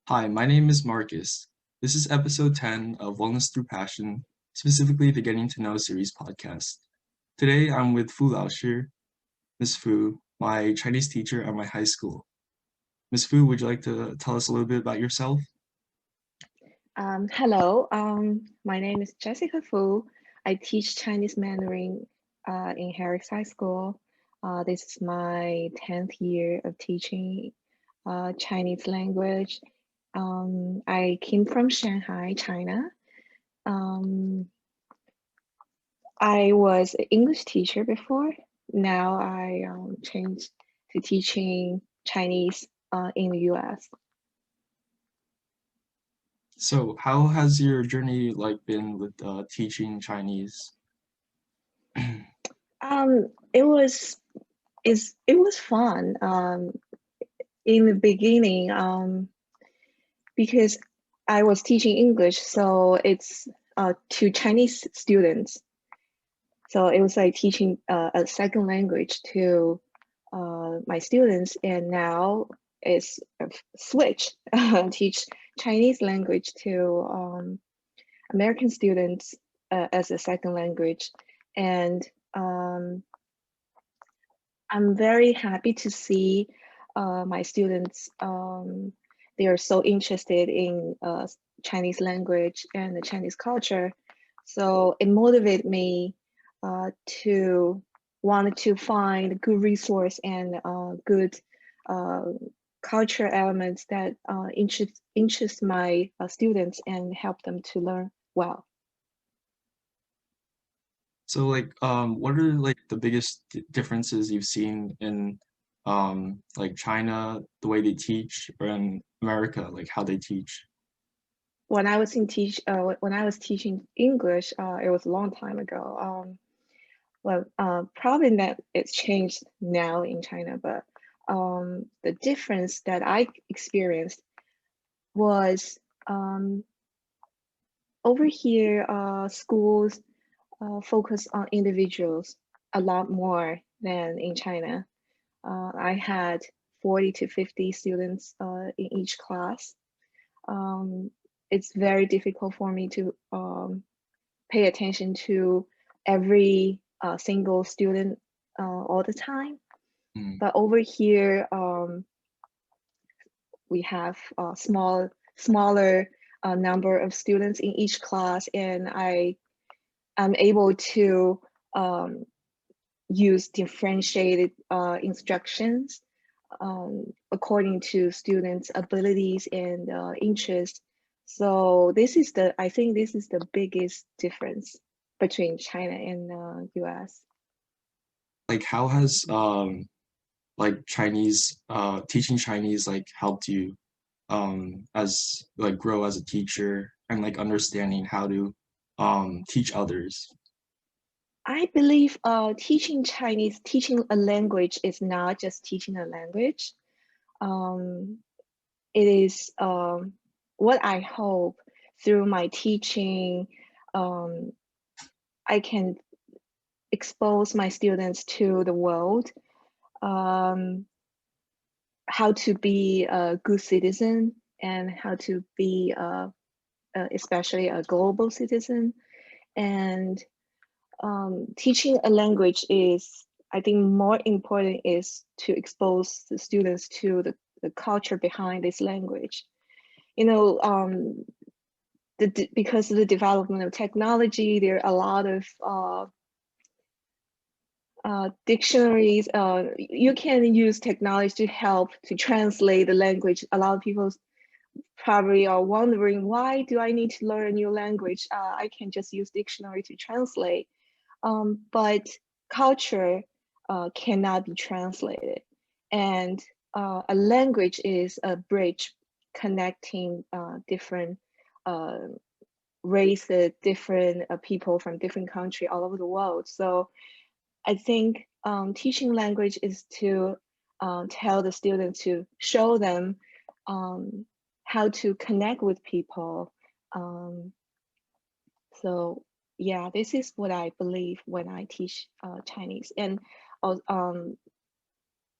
Hi, my name is Marcus. This is episode 10 of Wellness Through Passion, specifically the Getting to Know series podcast. Today I'm with Fu Laoshi, Miss Fu, my Chinese teacher at my high school. Miss Fu, would you like to tell us a little bit about yourself? Hello, my name is Jessica Fu. I teach Chinese Mandarin in Harris High School. This is my 10th year of teaching Chinese language. I came from Shanghai, China. Um, I was an English teacher before. Now I changed to teaching Chinese in the US. So, how has your journey been with teaching Chinese? It was it was fun. In the beginning, because I was teaching English, so it's to Chinese students. So it was like teaching a second language to my students, and now it's a switch, teach Chinese language to American students as a second language. And um, I'm very happy to see my students, they are so interested in Chinese language and the Chinese culture. So it motivated me to want to find good resource and good uh, culture elements that interest my students and help them to learn well. So, what are the biggest differences you've seen in China, the way they teach, or in America, like how they teach? When I was teaching English, it was a long time ago. Well, probably that it's changed now in China, but the difference that I experienced was over here, schools focus on individuals a lot more than in China. I had 40 to 50 students in each class. Um, it's very difficult for me to pay attention to every single student all the time. Mm. But over here, we have a smaller number of students in each class, and am able to um, use differentiated instructions according to students' abilities and interests. So I think this is the biggest difference between China and US. How has Chinese teaching Chinese helped you as grow as a teacher and understanding how to teach others? I believe teaching a language is not just teaching a language. Um, it is what I hope through my teaching, um, I can expose my students to the world, um, how to be a good citizen and how to be especially a global citizen. And teaching a language is, I think, more important is to expose the students to the culture behind this language. You know, because of the development of technology, there are a lot of dictionaries. You can use technology to help to translate the language. A lot of people probably are wondering, why do I need to learn a new language? I can just use dictionary to translate. But culture cannot be translated. And a language is a bridge connecting different uh, races, different people from different countries all over the world. So I think teaching language is to tell the students, to show them um, how to connect with people. Um, so yeah, this is what I believe when I teach Chinese. And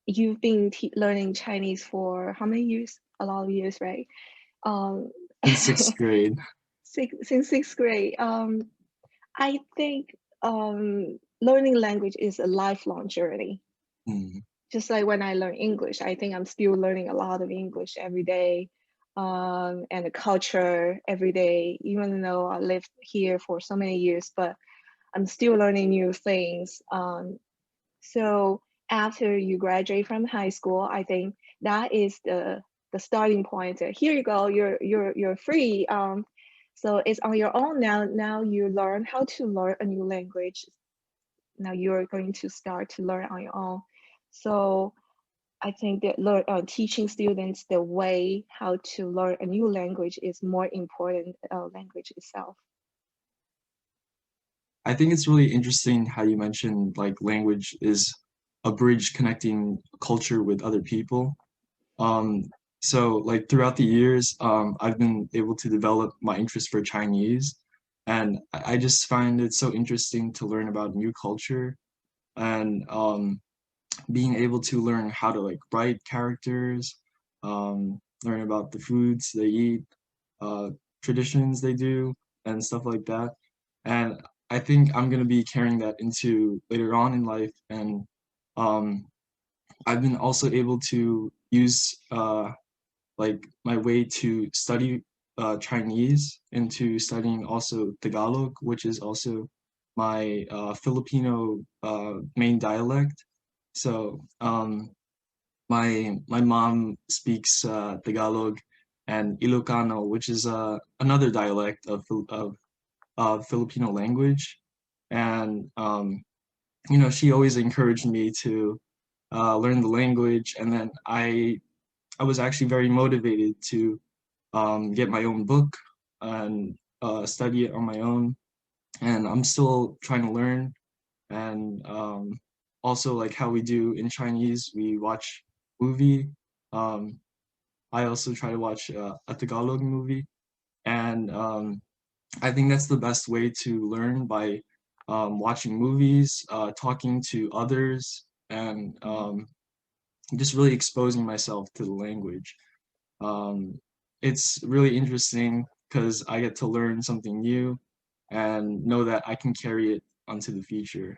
you've been learning Chinese for how many years? A lot of years, right? Um, in sixth grade? since sixth grade, I think learning language is a lifelong journey. Mm, Just like when I learn English, I think I'm still learning a lot of English every day, and the culture every day, even though I lived here for so many years, but I'm still learning new things. So after you graduate from high school, I think that is the starting point. Here you go, you're free. So it's on your own now. Now you learn how to learn a new language. Now you're going to start to learn on your own. So I think that teaching students the way how to learn a new language is more important language itself. I think it's really interesting how you mentioned like language is a bridge connecting culture with other people. Um, so like throughout the years, I've been able to develop my interest for Chinese, and I just find it so interesting to learn about new culture and being able to learn how to like write characters, learn about the foods they eat, uh, traditions they do, and stuff like that. And I think I'm gonna be carrying that into later on in life. And um, I've been also able to use like my way to study Chinese into studying also Tagalog, which is also my Filipino main dialect. So my mom speaks Tagalog and Ilocano, which is another dialect of Filipino language, and she always encouraged me to learn the language, and then I was actually very motivated to get my own book and study it on my own, and I'm still trying to learn. And also like how we do in Chinese, we watch movie. Um, I also try to watch a Tagalog movie, and I think that's the best way to learn by watching movies, talking to others, and just really exposing myself to the language. Um, it's really interesting because I get to learn something new and know that I can carry it onto the future.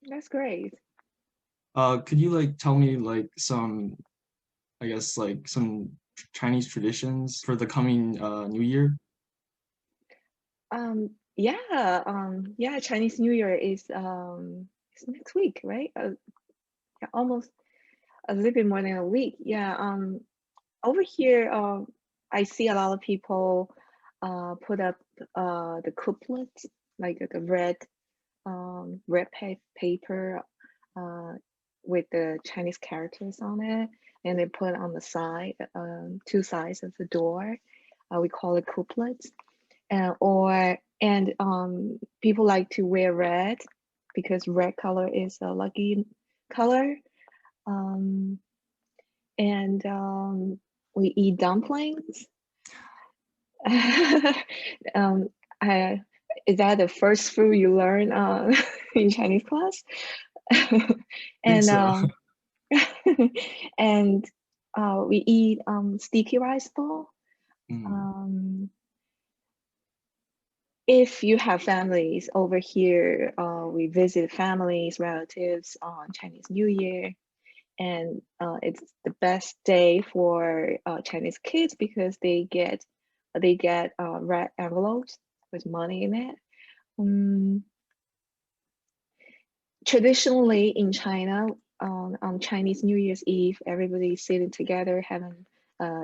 That's great. Could you like tell me like some, I guess like some Chinese traditions for the coming New Year? Yeah, Chinese New Year is it's next week, right? Yeah, almost a little bit more than a week. Yeah. Over here, I see a lot of people put up the couplets, like the red paper uh, with the Chinese characters on it, and they put on the side, two sides of the door. We call it couplets, and people like to wear red because red color is a lucky color. Um, and we eat dumplings. um, I, is that the first food you learn in Chinese class? I think and so. and we eat sticky rice ball. Mm, Um, if you have families over here, we visit families, relatives on Chinese New Year, and it's the best day for Chinese kids because they get red envelopes with money in it. Um, Traditionally in China, on Chinese New Year's Eve, everybody's sitting together having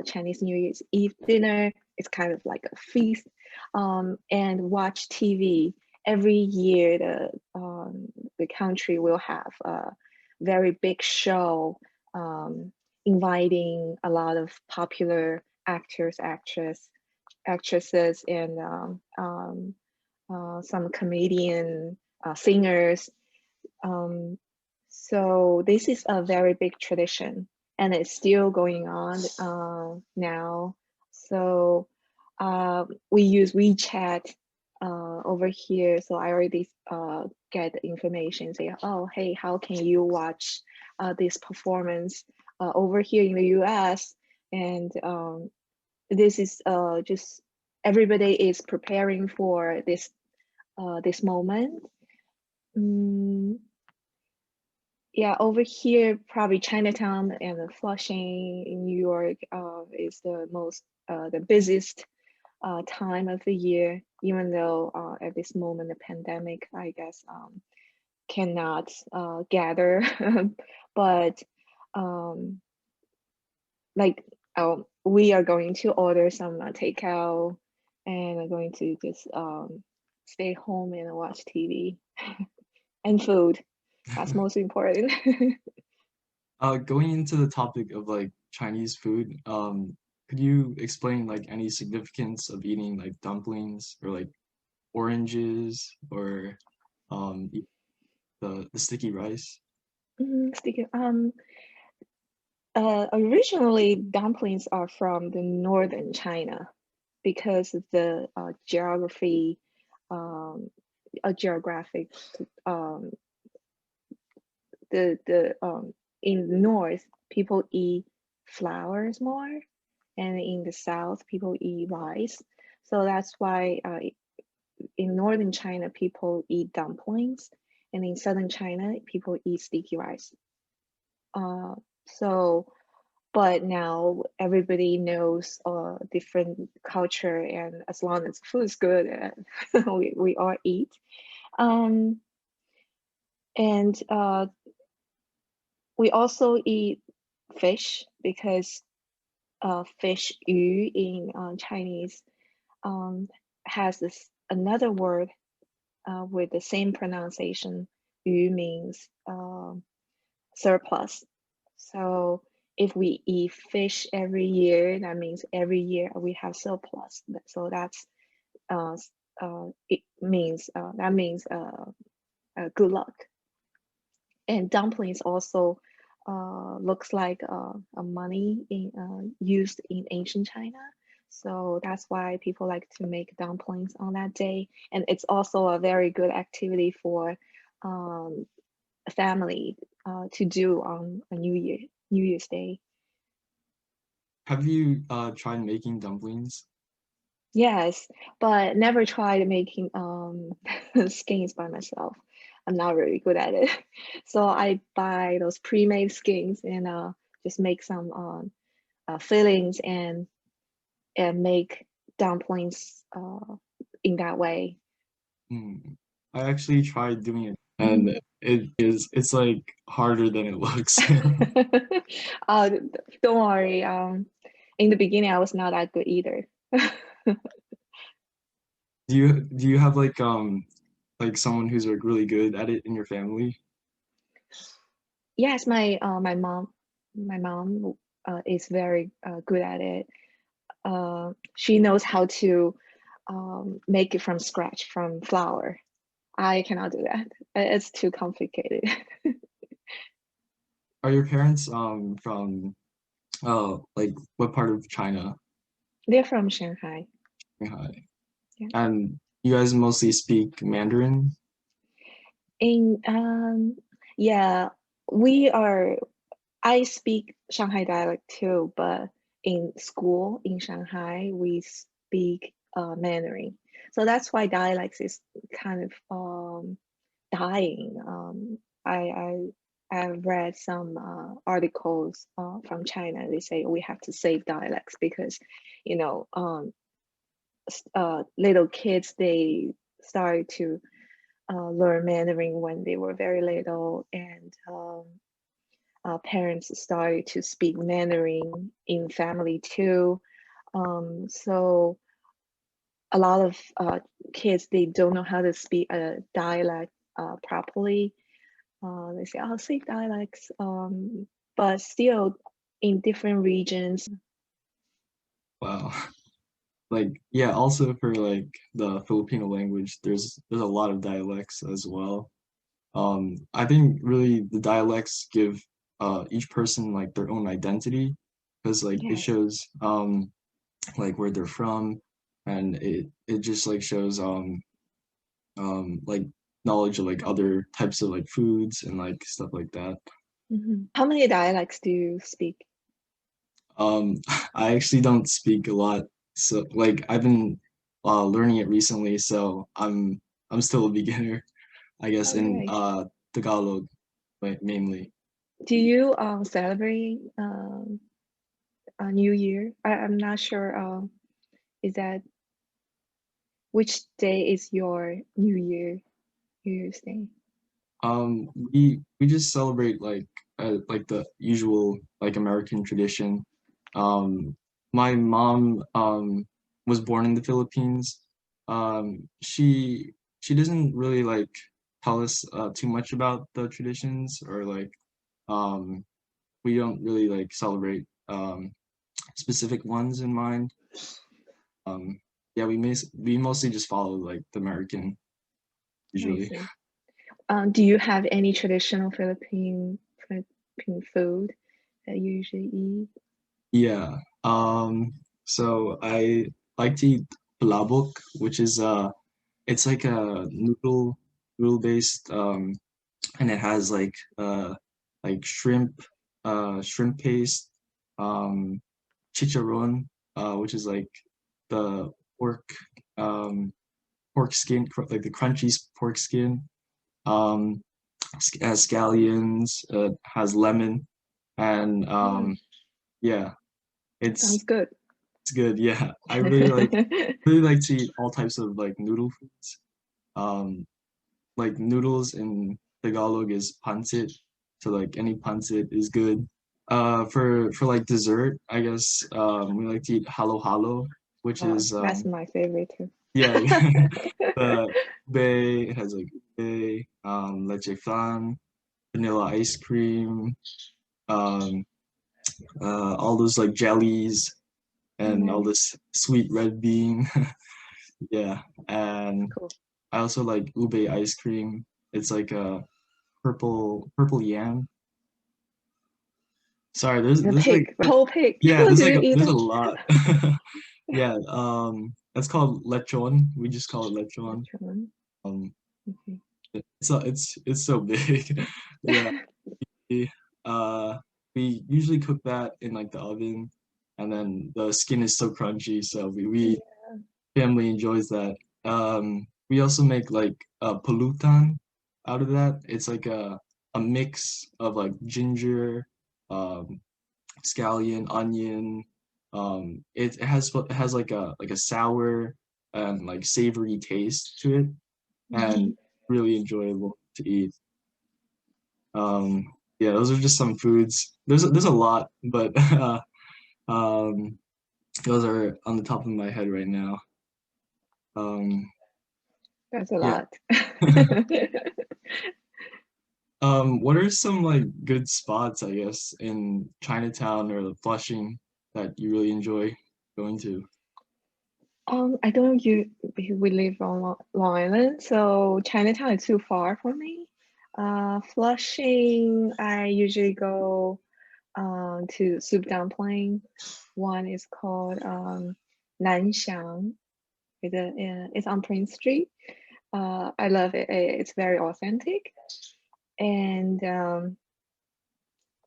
Chinese New Year's Eve dinner. It's kind of like a feast, and watch TV. Every year, the country will have a very big show, inviting a lot of popular actresses, and some comedian singers, so this is a very big tradition, and it's still going on now. So we use WeChat over here. So I already get the information. Say, oh, hey, how can you watch this performance over here in the U.S.? and this is just everybody is preparing for this moment. Yeah, over here, probably Chinatown and Flushing in New York is the busiest time of the year, even though at this moment, the pandemic, I guess, cannot gather. But like we are going to order some takeout and are going to just stay home and watch TV and food. That's most important. Going into the topic of like Chinese food, could you explain like any significance of eating like dumplings or like oranges or the sticky rice? Sticky. Originally, dumplings are from the northern China because of the geography, a geographic, um, the in the north people eat flowers more, and in the south people eat rice. So that's why in northern China people eat dumplings, and in southern China people eat sticky rice. So but now everybody knows different culture, and as long as food is good, we all eat. Um, and we also eat fish because fish yu in Chinese has this another word with the same pronunciation. Yu means surplus. So if we eat fish every year, that means every year we have surplus. So that's it means that means good luck. And dumplings also looks like a money used in ancient China. So that's why people like to make dumplings on that day. And it's also a very good activity for a family to do on a New Year's Day. Have you tried making dumplings? Yes, but never tried making skins by myself. I'm not really good at it. So I buy those pre-made skins and just make some fillings and make dumplings in that way. Hmm. I actually tried doing it, and it's like harder than it looks. uh, don't worry. In the beginning, I was not that good either. Do you have like someone who's like really good at it in your family? Yes, my mom is very good at it. She knows how to make it from scratch from flour. I cannot do that. It's too complicated. Are your parents from like what part of China? They're from Shanghai. Shanghai. Yeah. And you guys mostly speak Mandarin? In yeah, we are. I speak Shanghai dialect too, but in school in Shanghai we speak Mandarin. So that's why dialects is kind of dying. I've read some articles from China. They say we have to save dialects because, you know, little kids they started to learn Mandarin when they were very little, and parents started to speak Mandarin in family too. So a lot of kids they don't know how to speak a dialect properly. They say, "Oh, save dialects," but still in different regions. Wow. Like yeah, also for like the Filipino language, there's a lot of dialects as well. I think really the dialects give each person like their own identity because like it Yes. shows like where they're from, and it just like shows like knowledge of like other types of like foods and like stuff like that. How many dialects do you speak? I actually don't speak a lot, so like I've been learning it recently, so I'm still a beginner, I guess, All in right. Tagalog, like mainly. Do you celebrate a New Year? I'm not sure. Is that which day is your New Year's Day? We just celebrate like the usual like American tradition. Um, my mom was born in the Philippines. She doesn't really like tell us too much about the traditions or like um we don't really like celebrate specific ones in mind. Um, yeah, we mostly just follow like the American I usually. see. Do you have any traditional Philippine food that you usually eat? Yeah. So I like to eat palabok, which is it's like a noodle based and it has like shrimp paste, um chicharron, which is like the pork um pork skin, like the crunchy pork skin. Um has scallions, has lemon and Oh, yeah, sounds it's good. it's good. Yeah. I really like to eat all types of like noodle foods. Um, like noodles in Tagalog is pancit, so like any pancit is good. For like dessert, I guess we like to eat halo halo, which Oh, is that's my favorite too. yeah, the ube, it has like ube, leche flan, vanilla ice cream, um, all those like jellies Oh, and all nice. this sweet red bean. Yeah, and Cool. I also like ube ice cream. It's like a purple yam. Sorry, The there's like pig, the whole pig. yeah, Do you eat there's a it? lot. Yeah, that's called lechon. We just call it lechon. Which one? Um, Okay. it's so big. Yeah, we, uh, we usually cook that in like the oven, and then the skin is so crunchy, so we Yeah. family enjoys that. We also make like a pulutan out of that. It's like a mix of like ginger, um, scallion, onion. It has like a sour and like savory taste to it, Mhm. and really enjoyable to eat. Um, yeah, those are just some foods. There's a lot, but um, those are on the top of my head right now. Um, That's a yeah. lot. What are some like good spots, I guess, in Chinatown or Flushing that you really enjoy going to? I don't you we live on Long Island, so Chinatown is too far for me. Flushing, I usually go to Soup Dumpling. One is called Nanxiang. It's on Prince Street. I love it. It's very authentic. And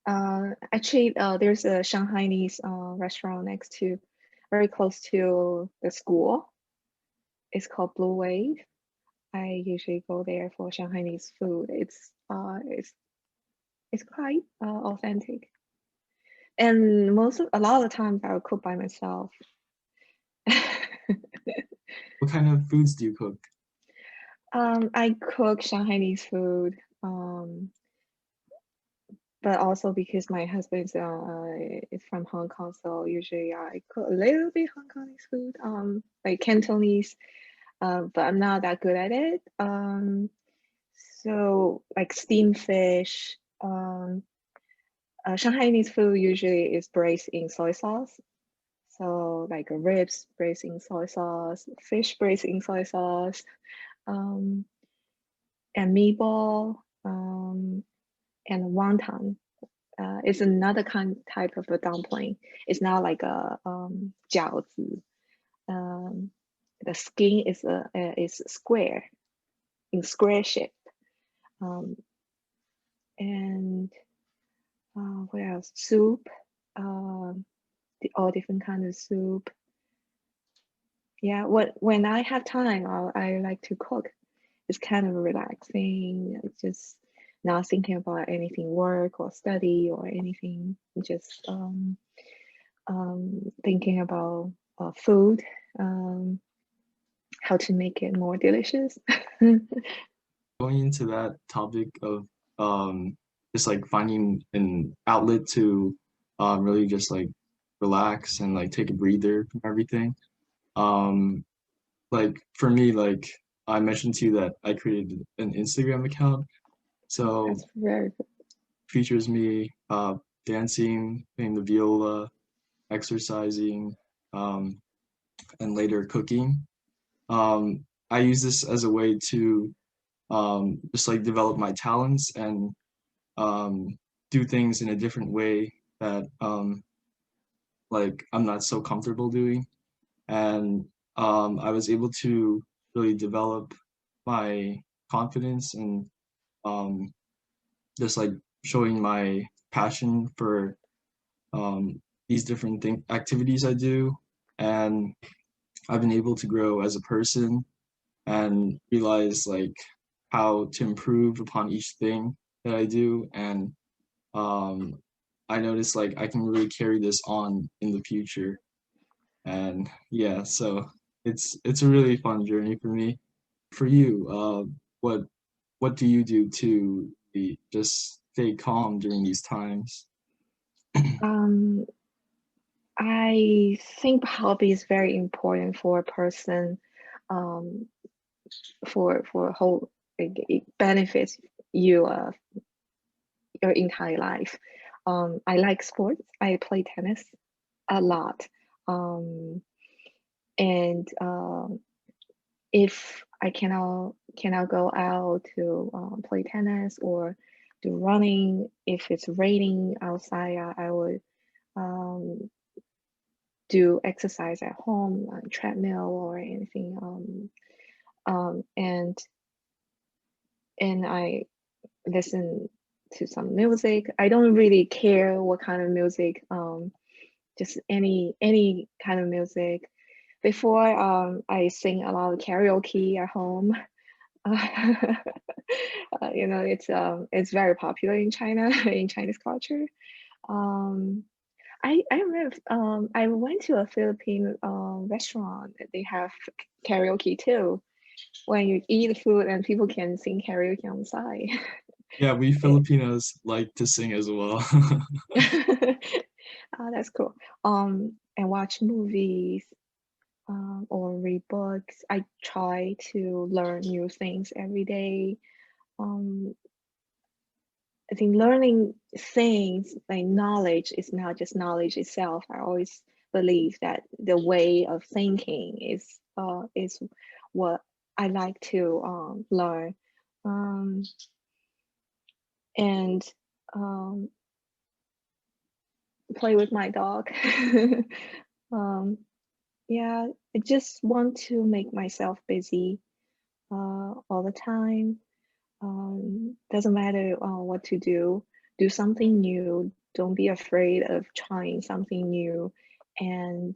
actually, there's a Shanghainese restaurant next to, very close to the school. It's called Blue Wave. I usually go there for Shanghainese food. It's quite authentic. And a lot of the times I'll cook by myself. What kind of foods do you cook? I cook Shanghainese food, but also because my husband is from Hong Kong, so usually I cook a little bit Hong Kongese food, like Cantonese, but I'm not that good at it. So like steamed fish, Shanghainese food usually is braised in soy sauce. So like ribs braised in soy sauce, fish braised in soy sauce, um, and meatball, and wonton. It's another type of a dumpling. It's not like a 饺子. Um, the skin is square, in square shape. Um, and what else? Soup. Um, all different kind of soup. Yeah, when I have time, I like to cook. It's kind of relaxing. It's just not thinking about anything work or study or anything. Just thinking about food, how to make it more delicious. Going into that topic of just like finding an outlet to really just like relax and like take a breather from everything. Um, like for me, like I mentioned to you that I created an Instagram account, so That's very good. features me dancing, playing the viola, exercising, um, and later cooking. I use this as a way to just like develop my talents and do things in a different way that like I'm not so comfortable doing. And I was able to really develop my confidence and um, just like showing my passion for these different activities I do. And I've been able to grow as a person and realize like how to improve upon each thing that I do. And um, I noticed like I can really carry this on in the future. And yeah, so it's a really fun journey for me. For you, what do you do to just stay calm during these times? Um, I think hobby is very important for a person, um, for a whole, like, it benefits you your entire life. I like sports. I play tennis a lot. Um, and if I cannot go out to play tennis or do running, if it's raining outside, I would um, do exercise at home on treadmill or anything. Um, and and I listen to some music. I don't really care what kind of music. Just any kind of music. Before, I sing a lot of karaoke at home. It's very popular in China in Chinese culture. Um, I remember I went to a Philippine restaurant. They have karaoke too. When you eat food and people can sing karaoke on the side. Yeah, we It, Filipinos like to sing as well. that's cool. And watch movies or read books. I try to learn new things every day. Um, I think learning things like knowledge is not just knowledge itself. I always believe that the way of thinking is what I like to learn. Um, and um, play with my dog. Yeah, I just want to make myself busy all the time. Doesn't matter what to do. Do something new. Don't be afraid of trying something new, and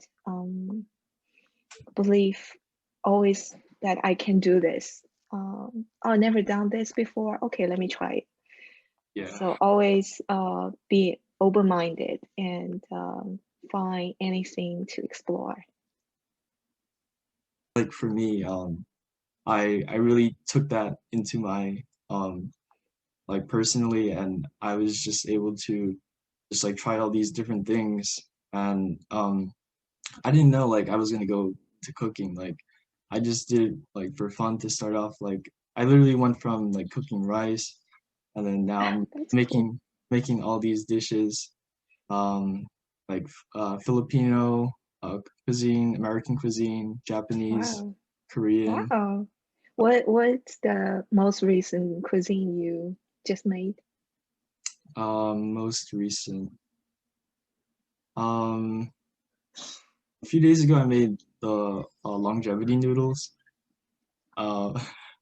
believe always that I can do this. I've never done this before. Okay, let me try it. Yeah, So always be open-minded and find anything to explore. like for me, I really took that into my like personally, and I was just able to just like try all these different things. And I didn't know like I was gonna go to cooking. Like I just did it like for fun to start off. Like I literally went from like cooking rice, and then now I'm That's cool. making all these dishes, um, like Filipino cuisine, American cuisine, Japanese, Wow. Korean. Wow. What's the most recent cuisine you just made? Most recent. Um, a few days ago, I made the longevity noodles. Uh,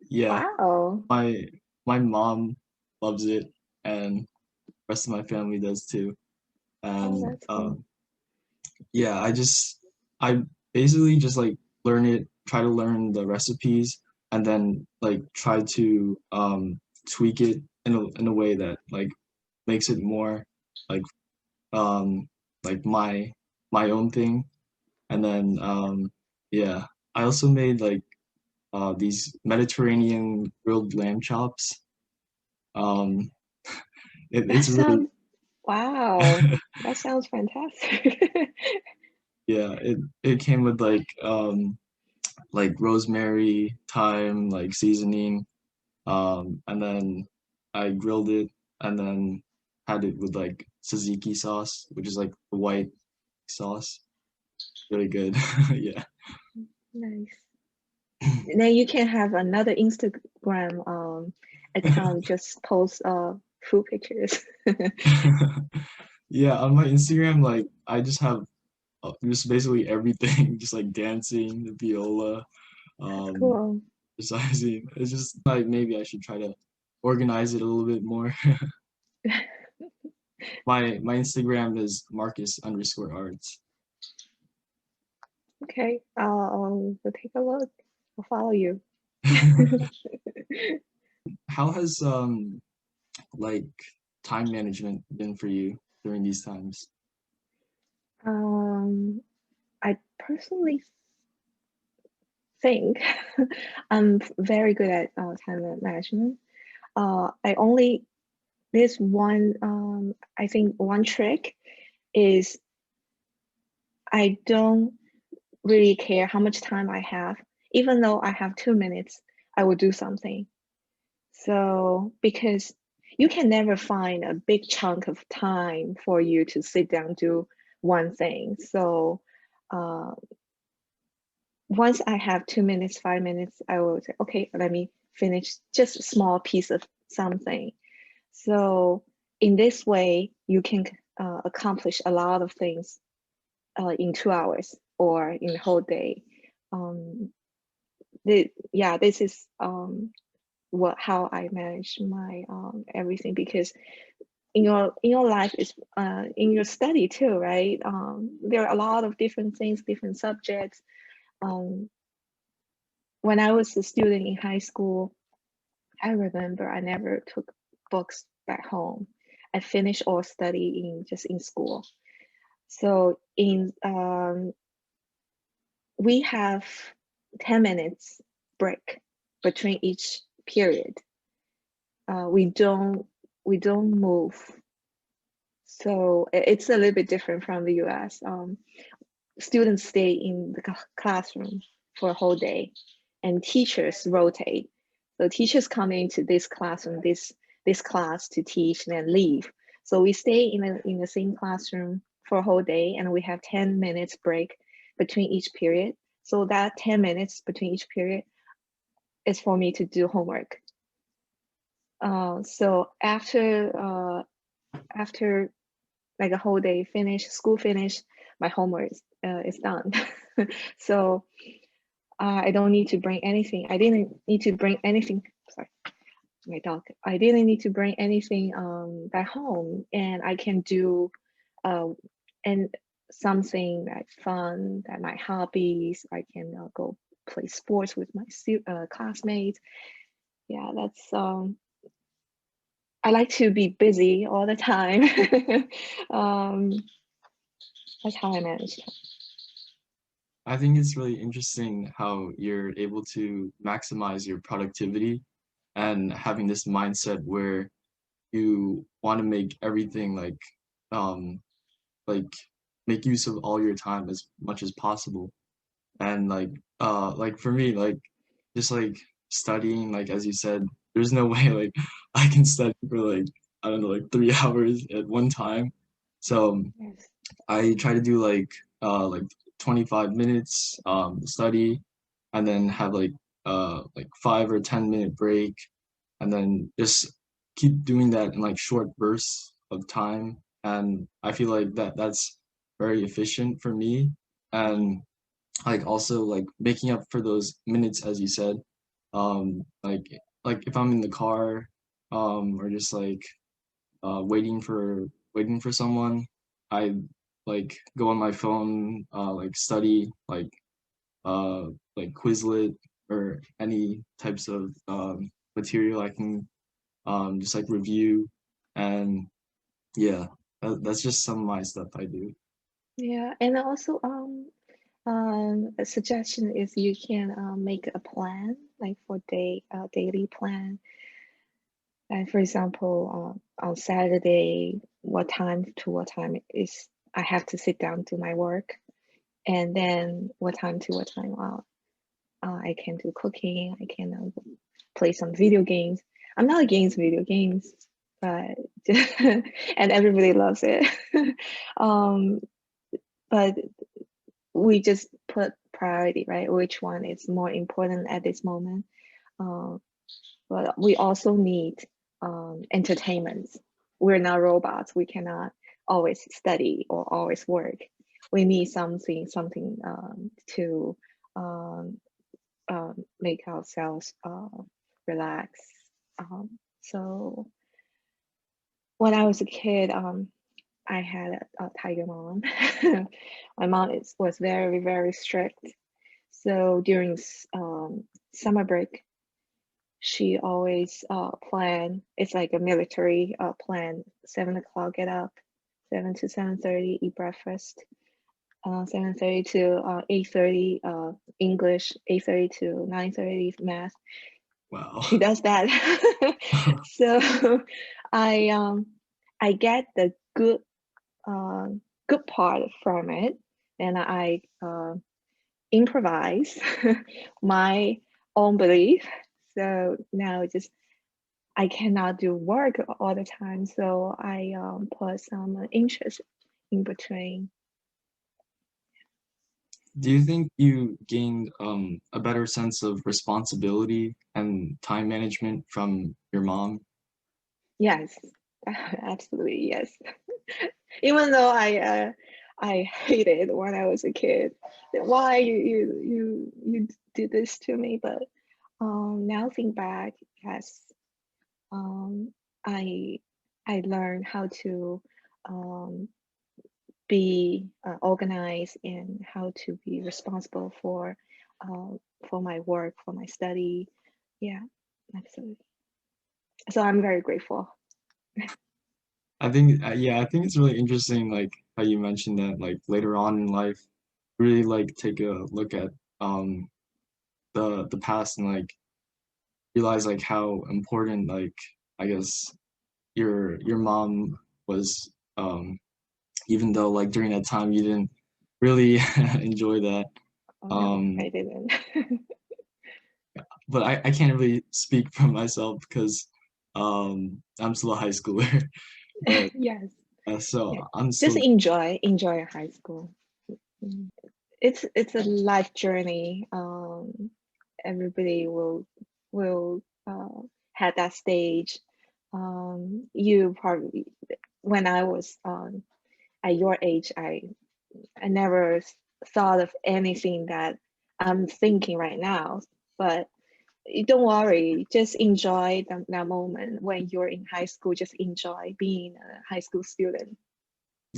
yeah, Wow. my my mom loves it, and the rest of my family does too. Oh, And that's cool. yeah, I basically just like learn it, try to learn the recipes, and then like try to tweak it in a way that like makes it more like um like my own thing. And then yeah, I also made like these Mediterranean grilled lamb chops. Um That it's really sounds wow. That sounds fantastic. yeah, it came with like rosemary, thyme, like seasoning. And then I grilled it and then had it with like tzatziki sauce, which is like the white sauce. Really good. Yeah. Nice. Then you can have another Instagram account just post food pictures. Yeah, on my Instagram, like I just have just basically everything, just like dancing, the viola, That's um, cool. exercising. It's just like maybe I should try to organize it a little bit more. My Instagram is Marcus_arts. Okay, I'll take a look. I'll follow you. How has like time management been for you during these times? Um, I personally think I'm very good at time management. I only There's one I think one trick is I don't really care how much time I have. Even though I have 2 minutes, I will do something. So because you can never find a big chunk of time for you to sit down do one thing. So uh, once I have 2 minutes, 5 minutes, I will say, okay, let me finish just a small piece of something. So in this way, you can accomplish a lot of things in 2 hours or in the whole day. Um, yeah, this is how I manage my everything because in your life is in your study too, right? There are a lot of different things, different subjects. Um, when I was a student in high school, I remember I never took books back home. I finished all study in just in school. So in we have 10 minutes break between each period. We don't move. So it's a little bit different from the US. Students stay in the classroom for a whole day and teachers rotate. So teachers come into this classroom, this class to teach and then leave. So we stay in the same classroom for a whole day and we have 10 minutes break between each period. So that 10 minutes between each period is for me to do homework. So after like a whole day finish, school finish, my homework is done. So I don't need to bring anything. I didn't need to bring anything. Sorry, my dog. I didn't need to bring anything back home, and I can do uh, and something that's fun, that my hobbies. I can go play sports with my classmates. Yeah, I like to be busy all the time. um, that's how I manage. I think it's really interesting how you're able to maximize your productivity and having this mindset where you want to make everything um like make use of all your time as much as possible. And like for me, like just like studying, like as you said, there's no way like I can study for like I don't know, like 3 hours at one time. So Yes. I try to do like 25 minutes study and then have like 5 or 10 minute break and then just keep doing that in like short bursts of time. And I feel like that's very efficient for me. And like also like making up for those minutes as you said, like if I'm in the car or just like waiting for someone, I like go on my phone, like study uh like Quizlet or any types of material I can just like review. And yeah, that's just some of my stuff I do. Yeah, and also a suggestion is you can make a plan like for daily plan. And for example, on Saturday, what time to what time is I have to sit down to my work, and then what time to what time I can do cooking. I can play some video games. I'm not against video games, but and everybody loves it. um, but we just put priority, right? Which one is more important at this moment? Um, but we also need entertainment. We're not robots. We cannot always study or always work. We need something to um, make ourselves relax. So when I was a kid, I had a tiger mom. My mom was very, very strict. So during summer break, she always plan. It's like a military plan. 7 o'clock, get up. 7 to 7:30, eat breakfast. 7:30 to 8:30, English. 8:30 to 9:30, math. Wow. She does that. So I get the uh, good part from it, and I improvise my own belief. So now just I cannot do work all the time, so I put some interest in between. Do you think you gained a better sense of responsibility and time management from your mom? Yes, absolutely yes. Even though I hated when I was a kid, why you did this to me, but now think back, yes, um, I I learned how to um, be organized and how to be responsible uh, for my work, for my study. Yeah, absolutely. So I'm very grateful. I think yeah, I think it's really interesting like how you mentioned that like later on in life really like take a look at um the past and like realize like how important like I guess your mom was even though like during that time you didn't really enjoy that. Oh no, Um I didn't. but I can't really speak for myself because I'm still a high schooler. But Yes, so yeah. I'm Just still enjoy high school. Mm. It's a life journey. Everybody will have that stage. You probably when I was at your age, I never thought of anything that I'm thinking right now. But don't worry, just enjoy that moment when you're in high school. Just enjoy being a high school student.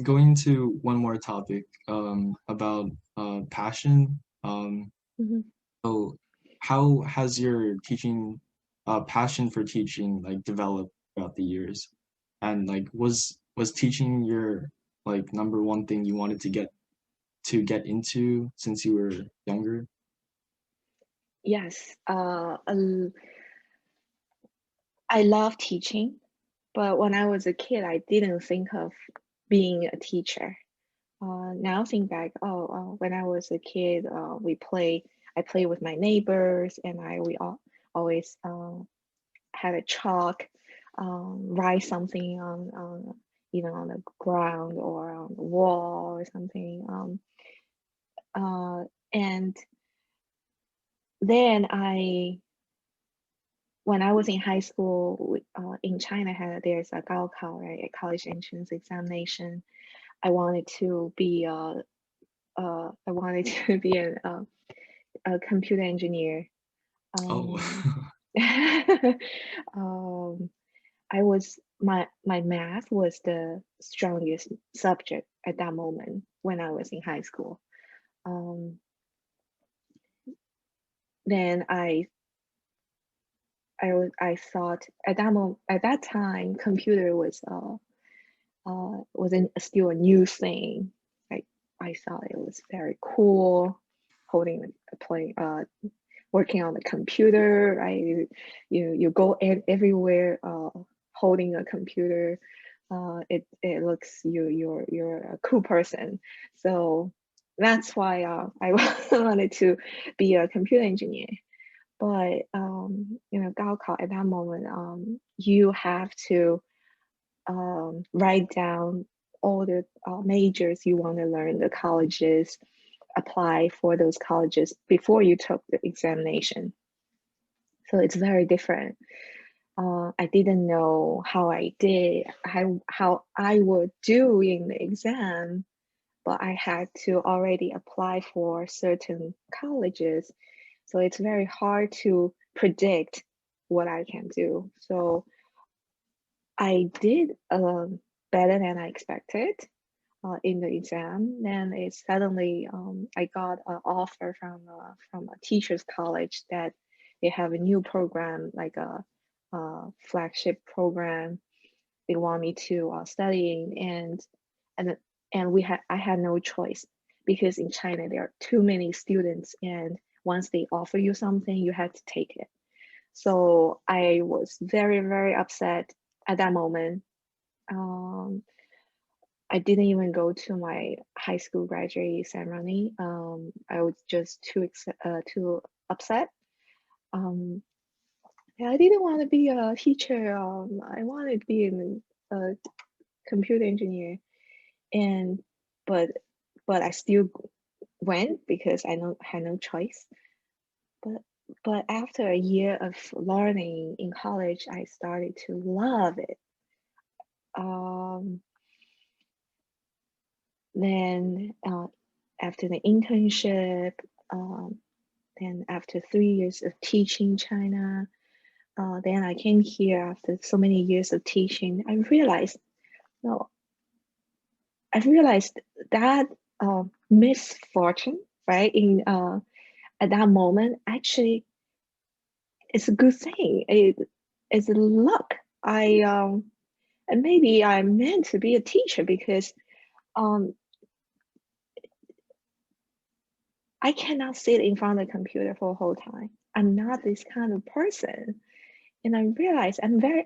going to one more topic about passion. Mhm. So how has your teaching passion for teaching like developed throughout the years? And like was teaching your like number one thing you wanted to get into since you were younger? Yes, I love teaching, but when I was a kid, I didn't think of being a teacher. Now think back, when I was a kid, I play with my neighbors, and we always had a chalk, write something on either on the ground or on the wall or something. Uh, and then when I was in high school, in China, there's a Gaokao, right, a college entrance examination. I wanted to be I wanted to be a computer engineer. Oh, Um, um, I was my math was the strongest subject at that moment when I was in high school. Um, then I thought at that time computer wasn't still a new thing. Like I thought it was very cool, holding a play working on the computer, right? You go everywhere holding a computer. It looks you're a cool person. So that's why I wanted to be a computer engineer. But Gaokao at that moment, you have to write down all the majors you want to learn, the colleges, apply for those colleges before you took the examination. So it's very different. I didn't know how I did, how I would do in the exam, but I had to already apply for certain colleges. So it's very hard to predict what I can do. So I did better than I expected in the exam. Then it suddenly I got an offer from a teachers college that they have a new program, like a flagship program. They want me to study in, and I had no choice because in China there are too many students, and once they offer you something, you have to take it. So I was very, very upset at that moment. Um, I didn't even go to my high school graduate ceremony. I was just too upset. Um, yeah, I didn't want to be a teacher. I wanted to be a computer engineer, and but I still went because had no choice. But after a year of learning in college, I started to love it. Um, then after the internship, um, then after 3 years of teaching China, then I came here after so many years of teaching. No, I realized that misfortune, right? In at that moment, actually, it's a good thing. It's luck. And maybe I'm meant to be a teacher because um, I cannot sit in front of the computer for a whole time. I'm not this kind of person. And I realized I'm an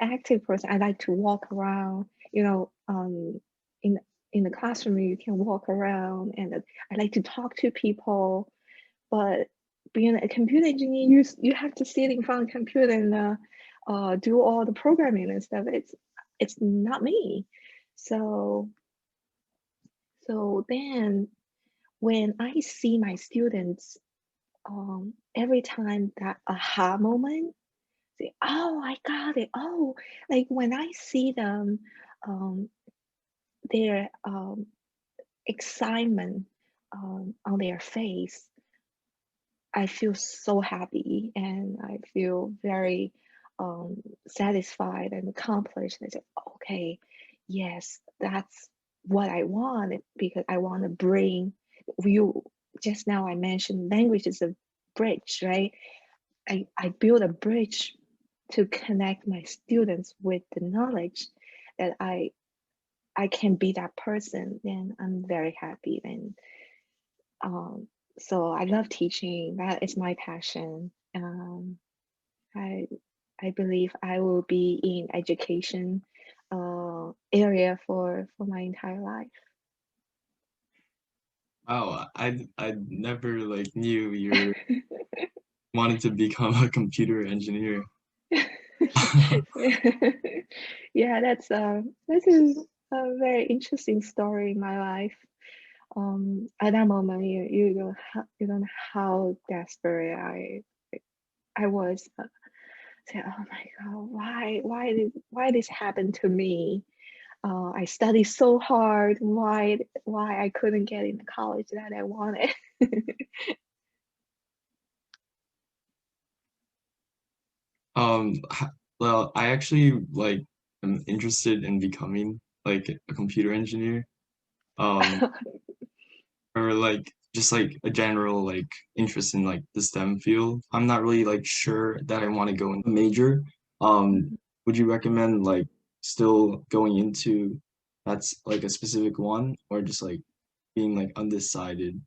active person. I like to walk around, in the classroom you can walk around, and I like to talk to people. But being a computer engineer, you have to sit in front of the computer and do all the programming and stuff. It's not me. So then when I see my students, every time that aha moment, say, oh, I got it. Oh, like when I see them, um, their excitement on their face, I feel so happy and I feel very satisfied and accomplished. I said, okay, yes, that's what I want because I want to bring you. Just now I mentioned language is a bridge, right? I build a bridge to connect my students with the knowledge that I can be that person, then I'm very happy. And um, so I love teaching. That is my passion. I I believe I will be in education area for my entire life. Wow, I never like knew you wanted to become a computer engineer. Yeah, that's a very interesting story in my life. At that moment, you don't know how desperate I was. Say, oh my God, why this happened to me? I studied so hard. Why I couldn't get in the college that I wanted? Well, I actually like am interested in becoming like a computer engineer, um, or like just like a general like interest in like the STEM field. I'm not really like sure that I want to go in a major. Mhm. Would you recommend like still going into that's like a specific one or just like being like undecided?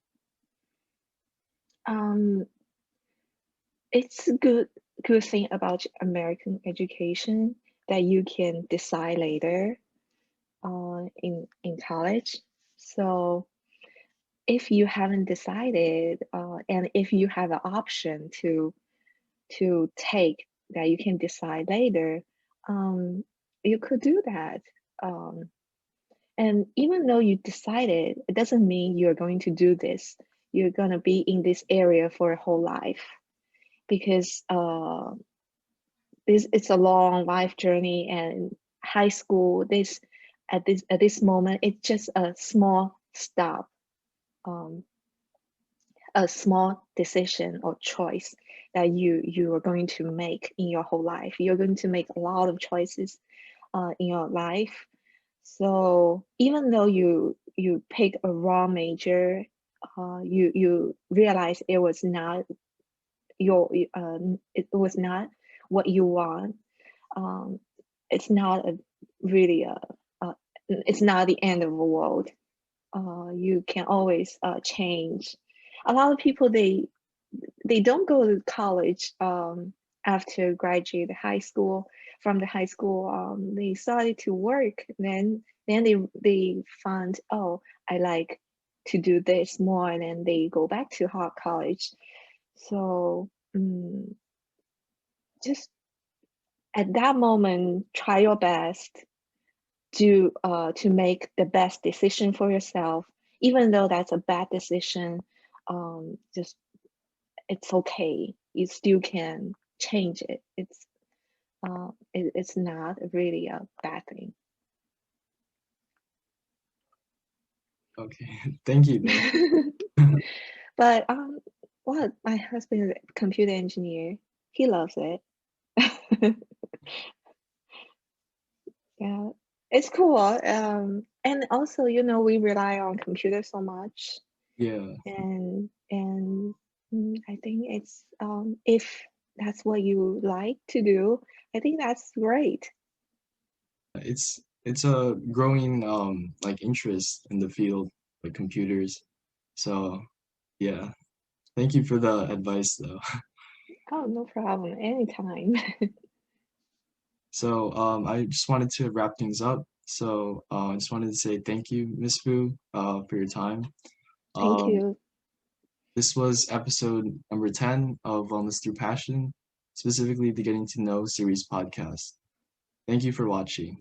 Um, it's a good thing about American education that you can decide later in college. So if you haven't decided and if you have an option to take that you can decide later, um, you could do that. Um, and even though you decided, it doesn't mean you're going to do this. You're going to be in this area for a whole life because it's a long life journey, and high school this moment it's just a small stop, um, a small decision or choice that you are going to make in your whole life. You're going to make a lot of choices in your life. So even though you pick a wrong major, you realize your it was not what you want. Um, it's not a really a it's not the end of the world. You can always change. A lot of people they don't go to college after graduate high school. From the high school, they started to work. Then they found, oh, I like to do this more, and then they go back to hard college. So just at that moment, try your best to make the best decision for yourself, even though that's a bad decision. Just it's okay. You still can change it. It's not really a bad thing. Okay, thank you though. But well, my husband is a computer engineer. He loves it. Yeah, it's cool. And also, we rely on computers so much, Yeah, and I think it's if that's what you like to do, I think that's great. it's a growing like interest in the field, like computers. So yeah, thank you for the advice though. Oh, no problem. Anytime. So I just wanted to wrap things up. So I just wanted to say thank you, Miss Fu, for your time. Thank Um, you. this was episode number 10 of Wellness Through Passion, specifically the Getting to Know series podcast. Thank you for watching.